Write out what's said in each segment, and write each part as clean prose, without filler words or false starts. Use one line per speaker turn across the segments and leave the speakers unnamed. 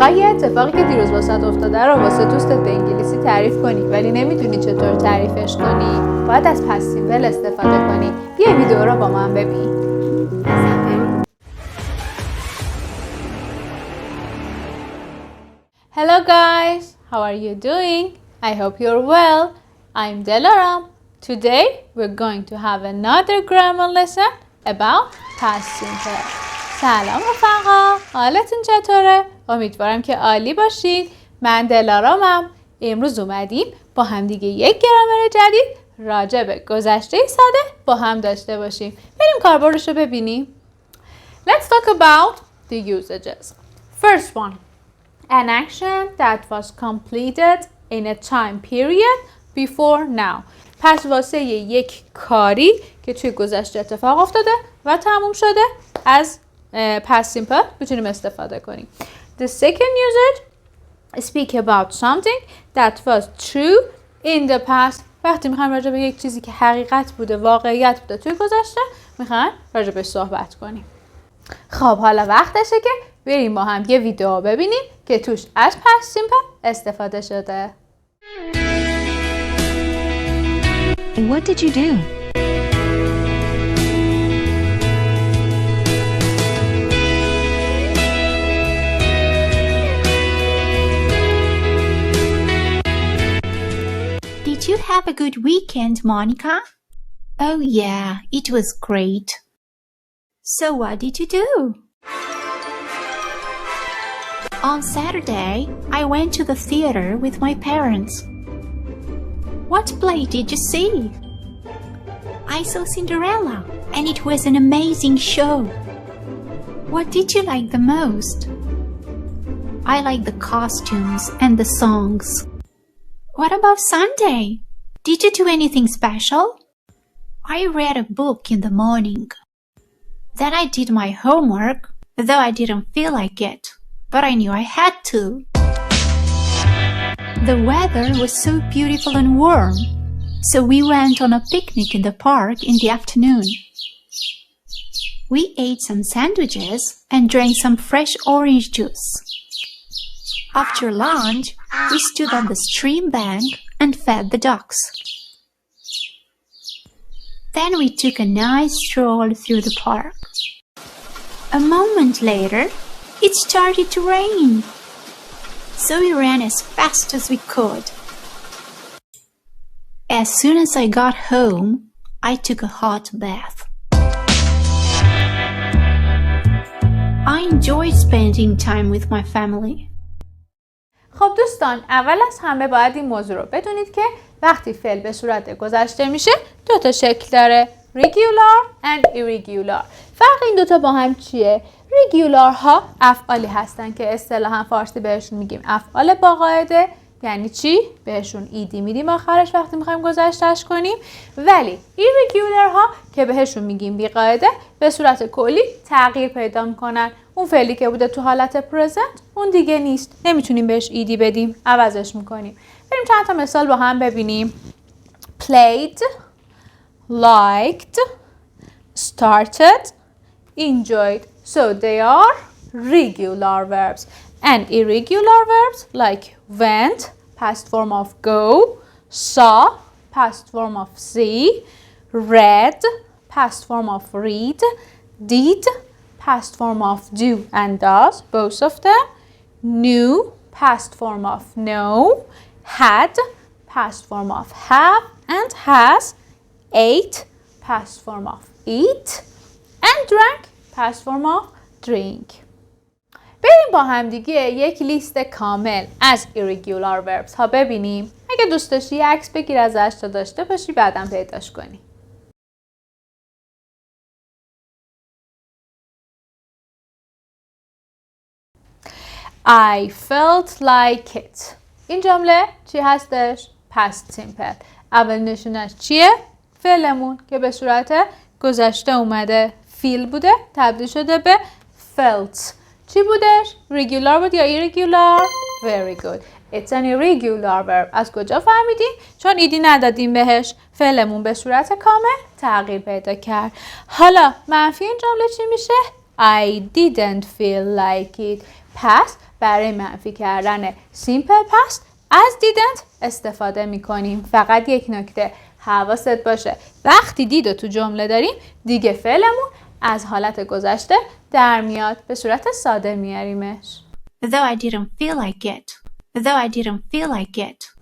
میخوای یه اتفاقی که دیروز واسط افتاده رو واسه دوستت به انگلیسی تعریف کنی ولی نمیدونی چطور تعریفش کنی؟ باید از پست سیمپل استفاده کنی. بیا ویدیو رو با من ببین. Hello guys, how are you doing? I hope you're well. I'm Delaram. Today we're going to have another grammar lesson about past simple. سلام رفقا، حالتون چطوره؟ امیدوارم که عالی باشید. من دلارامم. امروز اومدیم با هم دیگه یک گرامر جدید راجع به گذشته ساده با هم داشته باشیم. بریم کاربردش رو ببینیم. Let's talk about the usages. First one. An action that was completed in a time period before now. پس واسه یک کاری که توی گذشته اتفاق افتاده و تموم شده از past simple میتونیم استفاده کنیم. The second usage speak about something that was true in the past. وقتی میخوایم راجع به یک چیزی که حقیقت بوده، واقعیت بوده توی گذشته، میخوایم راجع به صحبت کنیم. خب حالا وقتشه که بریم با هم یه ویدیو ببینیم که توش از past simple استفاده شده.
What did you do?
Did you have a good weekend, Monica? Oh yeah, it was great. So what did you do? On Saturday, I went to the theater with my parents. What play did you see? I saw Cinderella, and it was an amazing show. What did you like the most? I like the costumes and the songs. What about Sunday? Did you do anything special? I read a book in the morning. Then I did my homework, though I didn't feel like it, but I knew I had to. The weather was so beautiful and warm, so we went on a picnic in the park in the afternoon. We ate some sandwiches and drank some fresh orange juice. After lunch, we stood on the stream bank and fed the ducks. Then we took a nice stroll through the park. A moment later, it started to rain. So we ran as fast as we could. As soon as I got home, I took a hot bath. I enjoyed spending time with my family.
خب دوستان، اول از همه باید این موضوع رو بدونید که وقتی فعل به صورت گذشته میشه دو تا شکل داره، regular and irregular. فرق این دوتا با هم چیه؟ regular ها افعالی هستن که اصطلاحاً فارسی بهشون میگیم افعال با قاعده. یعنی چی؟ بهشون ایدی میدیم آخرش وقتی میخوایم گذشتهش کنیم. ولی irregular ها که بهشون میگیم بی قاعده به صورت کلی تغییر پیدا میکنن. اون فعلی که بوده تو حالت پرزنت اون دیگه نیست، نمیتونیم بهش ایدی بدیم، عوضش میکنیم. بریم چند تا مثال با هم ببینیم. played, liked, started, enjoyed. So they are regular verbs. And irregular verbs like went, past form of go, saw, past form of see, read, past form of read, did, past form of do and does, both of them, knew, past form of know, had, past form of have and has, ate, past form of eat, and drank, past form of drink. بریم با هم دیگه یک لیست کامل از irregular verbs ها ببینیم. اگه دوست داشتی یه عکس بگیر ازش تا داشته باشی بعدم پیداش کنی. I felt like it. این جمله چی هستش؟ past simple. اول نشونش چیه؟ فعلمون که به صورت گذشته اومده. feel بوده تبدیل شده به felt. چی بودش؟ regular بود یا irregular؟ Very good. It's an irregular verb. از کجا فهمیدیم؟ چون ایدی ندادیم بهش. فعلمون به صورت کامل تغییر پیدا کرد. حالا منفی این جمله چی میشه؟ I didn't feel like it. پس برای منفی کردن simple past از didn't استفاده میکنیم. فقط یک نکته حواست باشه وقتی دیدو تو جمله داریم دیگه فعلمون از حالت گذشته در میاد، به صورت ساده میاریمش.
Though I didn't feel like it. Though I didn't feel like it.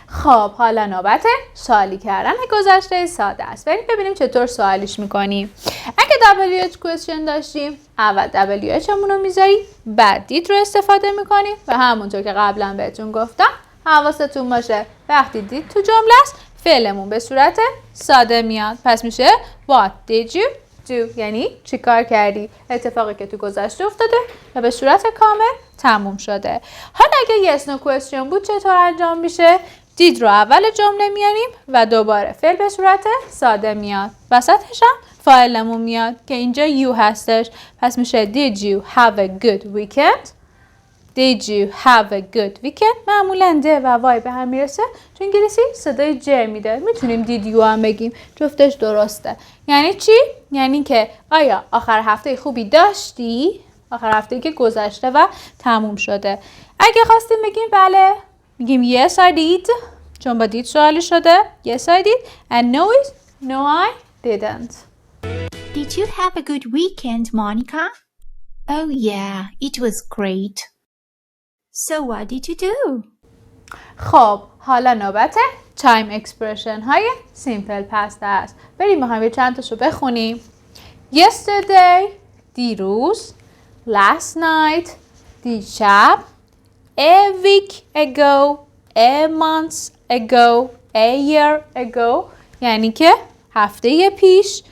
خب حالا نوبت سوالی کردن گذشته ساده است. بریم ببینیم چطور سوالیش میکنیم. اگه WH question داشتیم اول WH همون رو میذاریم، بعد دید رو استفاده میکنیم و همونطور که قبلا بهتون گفتم حواستون باشه وقتی دید تو جمله است فعلمون به صورت ساده میاد. پس میشه What did you do؟ یعنی چی کار کردی؟ اتفاقی که تو گذشته افتاده و به صورت کامل تموم شده. حالا اگه yes no question بود چطور انجام میشه؟ دید رو اول جمله میاریم و دوباره فعل به صورت ساده میاد. وسطش هم فاعلمون میاد که اینجا you هستش. پس میشه Did you have a good weekend؟ Did you have a good weekend؟ معمولا د و وای به هم میرسه. تو انگلیسی صدای ج میده. میتونیم did you هم بگیم. جفتش درسته. یعنی چی؟ یعنی که آیا آخر هفته خوبی داشتی؟ آخر هفته که گذشته و تموم شده. اگه خواستیم بگیم بله میگیم yes I did چون با did سوالی شده. Yes I did and no is no I didn't.
Did you have a good weekend, Monica? Oh yeah, it was great. So what did you do?
خب حالا نوبت time expression های simple past است. بریم با هم چند تاشو بخونیم. Yesterday دیروز، last night دیشب، a week ago, a month ago, a year ago یعنی که هفته پیش،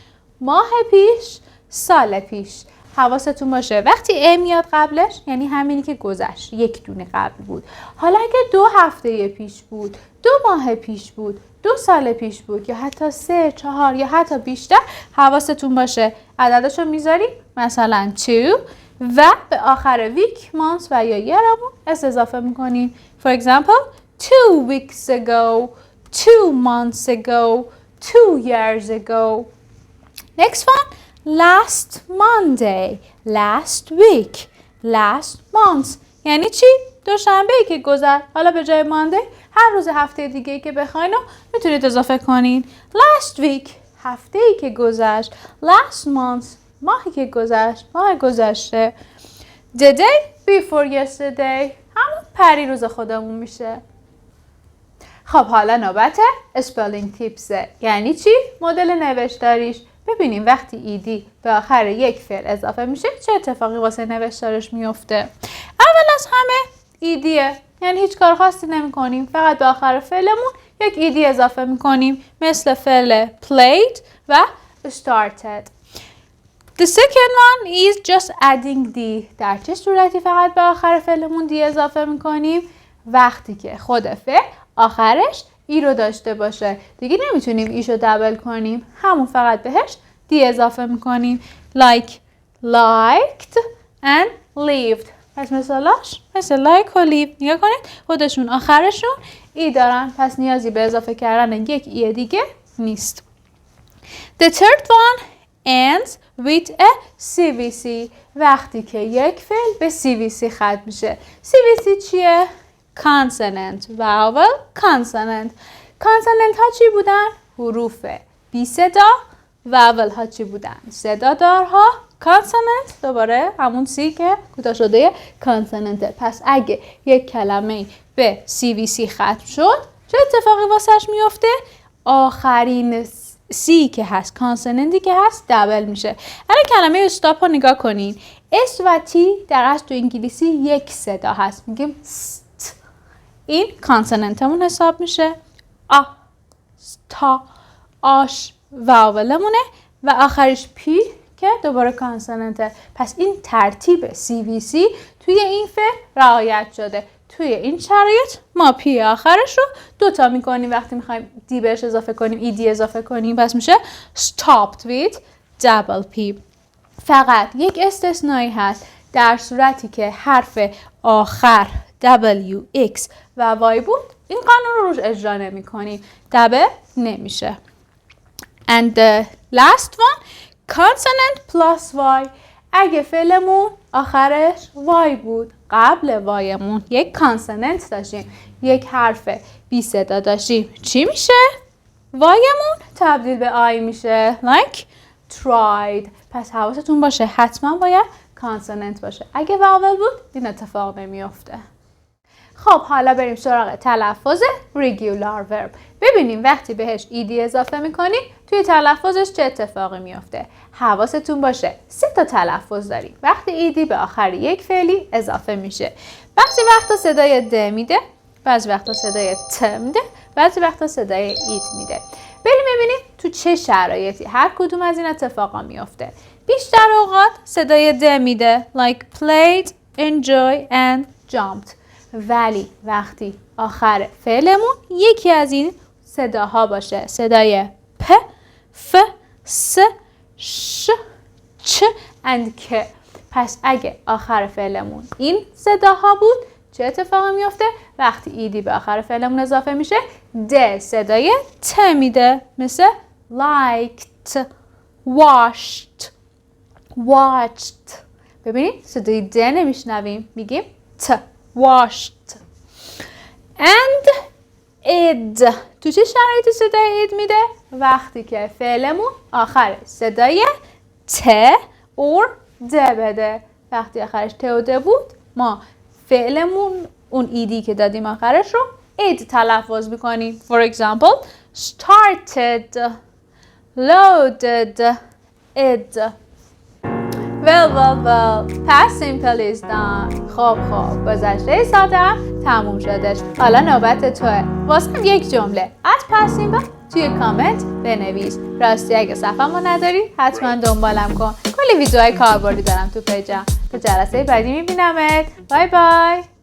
ماه پیش، سال پیش. حواستون باشه وقتی ا میاد قبلش یعنی همینی که گذشت، یک دونه قبل بود. حالا اگه 2 هفته پیش بود، 2 ماه پیش بود، 2 سال پیش بود یا حتی 3 4 یا حتی بیشتر حواستون باشه عددشو میذاریم مثلا 2 و به آخر ویک، مانث و یا yearمون اضافه میکنیم. For example 2 weeks ago, 2 months ago, 2 years ago. Next one, last Monday, last week, last month. یعنی چی؟ دوشنبه‌ای که گذشت. حالا به جای ماندی هر روز هفته دیگه‌ای که بخواین رو میتونید اضافه کنین. Last week هفته‌ای که گذشت. Last month ماهی که گذشت، ماه گذشته. The day before yesterday همون پریروز خودمون میشه. خب حالا نوبت spelling tips. یعنی چی؟ مدل نوشتاریش. ببینیم وقتی ایدی به آخر یک فعل اضافه میشه چه اتفاقی واسه نوشتارش میفته. اول از همه ایدیه، یعنی هیچ کار خاصی نمی کنیم، فقط به آخر فعلمون یک ایدی اضافه میکنیم مثل فعل played و started. The second one is just adding the. در چه صورتی فقط به آخر فعلمون دی اضافه میکنیم؟ وقتی که خود فعل آخرش ای رو داشته باشه. دیگه نمیتونیم ایشو دبل کنیم، همون فقط بهش دی اضافه میکنیم. Like, liked and lived. پس مثالاش مثل like و live. نگاه کنید خودشون آخرشون ای دارن، پس نیازی به اضافه کردن یک ای دیگه نیست. The third one ends with a CVC. وقتی که یک فعل به CVC ختم میشه. CVC چیه؟ consonant, vowel, consonant. consonant ها چی بودن؟ حروف بی صدا. vowel ها چی بودن؟ صدادارها. consonant دوباره همون سی که کوتاه شده consonant. پس اگه یک کلمه به CVC ختم شد چه اتفاقی واسش میفته؟ آخرین سی که هست، کانسوننتی که هست دبل میشه. الان کلمه استاپ رو نگاه کنین. اس و تی در اصل تو انگلیسی یک صدا هست، میگیم ست. این کانسوننتمون حساب میشه. آ، تا، آش واولمونه و آخرش پی که دوباره کانسوننته. پس این ترتیب CVC توی این فعل رعایت شده. توی این شرایط ما پی آخرش رو 2 تا میکنیم وقتی میخوایم دی بهش اضافه کنیم، ای دی اضافه کنیم. پس میشه stopped with double p. فقط یک استثنایی هست در صورتی که حرف آخر w, x و y بود، این قانون رو روش اجرا نمی کنیم، دبل نمیشه. And the last one, consonant plus y. اگه فعلمون آخرش وای بود، قبل وایمون یک کانسوننت داشتیم، یک حرف بی صدا داشتیم، چی میشه؟ وایمون تبدیل به آی میشه. like tried. پس حواستون باشه حتما باید کانسوننت باشه. اگه واول بود این اتفاق نمیافته. خب حالا بریم سراغ تلفظ regular verb. ببینیم وقتی بهش ed اضافه میکنیم توی تلفظش چه اتفاقی میافته. حواستون باشه 3 تا تلفظ داریم. وقتی ed به آخر یک فعلی اضافه میشه، بعضی وقتا صدای د میده، بعضی وقتا صدای ت میده، بعضی وقتا صدای اید میده. بریم ببینیم تو چه شرایطی هر کدوم از این اتفاقا میافته. بیشتر اوقات صدای د میده like played, enjoy and jumped. ولی وقتی آخر فعلمون یکی از این صداها باشه، صدای پ، ف، س، ش، چ and ک. پس اگه آخر فعلمون این صداها بود چه اتفاقی میفته؟ وقتی ایدی به آخر فعلمون اضافه میشه د صدای ت میده، مثل liked, washed, watched. ببینید صدای د نمیشنویم، میگیم ت washed. and id. تو چه شرایطی صدای اید میده؟ وقتی که فعلمون آخر صدای ت or د بده. وقتی آخرش ت و د بود ما فعلمون اون ایدی که دادیم آخرش رو id تلفظ میکنیم. For example started, loaded, id. well past simple is done. خب گذشته ساده تموم شدش. حالا نوبت توه. واسم یک جمله از past simple توی کامنت بنویس. راستی اگه صفحه‌مو نداری حتما دنبالم کن. کلی ویدیوهای کاربردی دارم تو پیجم. تا جلسه بعدی میبینمت. بای بای.